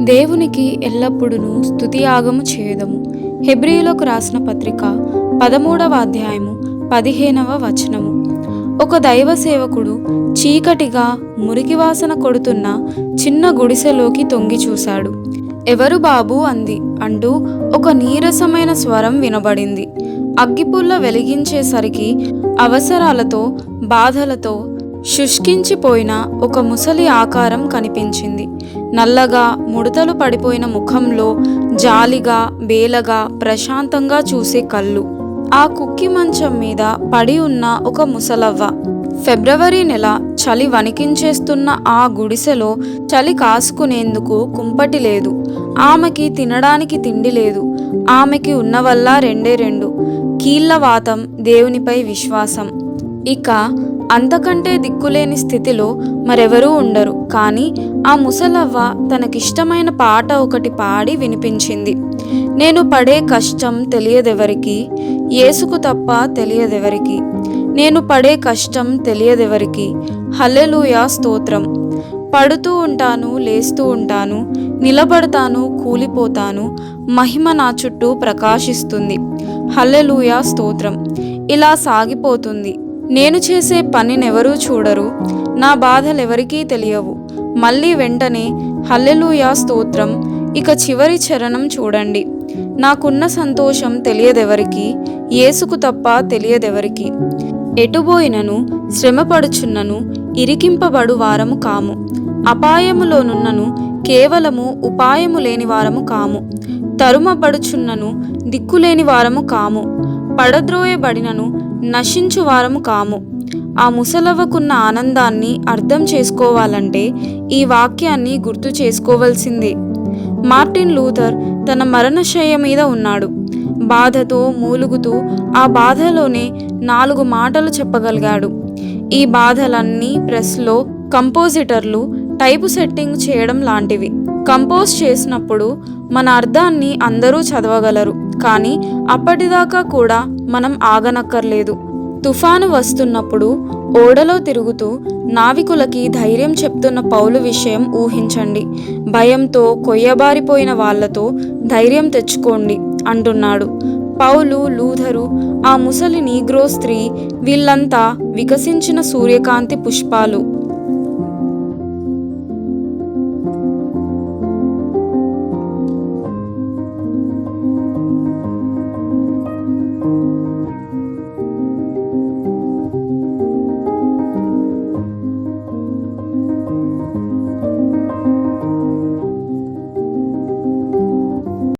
దేవునికి ఎల్లప్పుడూ స్తుతియాగము చేయుదము. హెబ్రీయులకు రాసిన పత్రిక 13వ అధ్యాయము 15వ వచనము. ఒక దైవ సేవకుడు చీకటిగా మురికి వాసన కొడుతున్న చిన్న గుడిసెలోకి తొంగి చూశాడు. ఎవరు బాబూ అంది అంటూ ఒక నీరసమైన స్వరం వినబడింది. అగ్గిపుల్ల వెలిగించేసరికి అవసరాలతో బాధలతో శుష్కించిపోయిన ఒక ముసలి ఆకారం కనిపించింది. నల్లగా ముడతలు పడిపోయిన ముఖంలో జాలిగా బేలగా ప్రశాంతంగా చూసే కళ్ళు. ఆ కుక్కి మంచం మీద పడి ఉన్న ఒక ముసలవ్వ. ఫిబ్రవరి నెల చలి వణికించేస్తున్న ఆ గుడిసెలో చలి కాసుకునేందుకు కుంపటి లేదు. ఆమెకి తినడానికి తిండి లేదు. ఆమెకి ఉన్నవల్లా రెండు కీళ్లవాతం, దేవునిపై విశ్వాసం. ఇక అంతకంటే దిక్కులేని స్థితిలో మరెవరూ ఉండరు. కానీ ఆ ముసలవ్వ తనకిష్టమైన పాట ఒకటి పాడి వినిపించింది. నేను పడే కష్టం తెలియదెవరికి, యేసుకు తప్ప తెలియదెవరికి. నేను పడే కష్టం తెలియదెవరికి, హల్లెలూయా స్తోత్రం. పడుతూ ఉంటాను, లేస్తూ ఉంటాను, నిలబడతాను, కూలిపోతాను, మహిమ నా చుట్టూ ప్రకాశిస్తుంది. హల్లెలూయా స్తోత్రం. ఇలా సాగిపోతుంది. నేను చేసే పనినెవరూ చూడరు, నా బాధలెవరికీ తెలియవు. మళ్ళీ వెంటనే హల్లెలూయా స్తోత్రం. ఇక చివరి చరణం చూడండి. నాకున్న సంతోషం తెలియదెవరికి, యేసుకు తప్ప తెలియదెవరికి. ఎటుబోయినను శ్రమపడుచున్నను ఇరికింపబడు వారము కాము. అపాయములోనున్నను కేవలము ఉపాయము లేని వారము కాము. తరుమబడుచున్నను దిక్కులేని వారము కాము. పడద్రోయబడినను నశించు వారము కాము. ఆ ముసలవ్వకున్న ఆనందాన్ని అర్థం చేసుకోవాలంటే ఈ వాక్యాన్ని గుర్తు చేసుకోవలసిందే. మార్టిన్ లూథర్ తన మరణశయ్య మీద ఉన్నాడు. బాధతో మూలుగుతూ ఆ బాధలోనే 4 మాటలు చెప్పగలిగాడు. ఈ బాధలన్నీ ప్రెస్లో కంపోజిటర్లు టైపు సెట్టింగ్ చేయడం లాంటివి. కంపోజ్ చేసినప్పుడు మన అర్థాన్ని అందరూ చదవగలరు. కానీ అప్పటిదాకా కూడా మనం ఆగనక్కర్లేదు. తుఫాను వస్తున్నప్పుడు ఓడలో తిరుగుతూ నావికులకి ధైర్యం చెప్తున్న పౌలు విషయం ఊహించండి. భయంతో కొయ్యబారిపోయిన వాళ్లతో ధైర్యం తెచ్చుకోండి అంటున్నాడు. పౌలు, లూథరు, ఆ ముసలి నీగ్రో స్త్రీ, వీళ్ళంతా వికసించిన సూర్యకాంతి పుష్పాలు.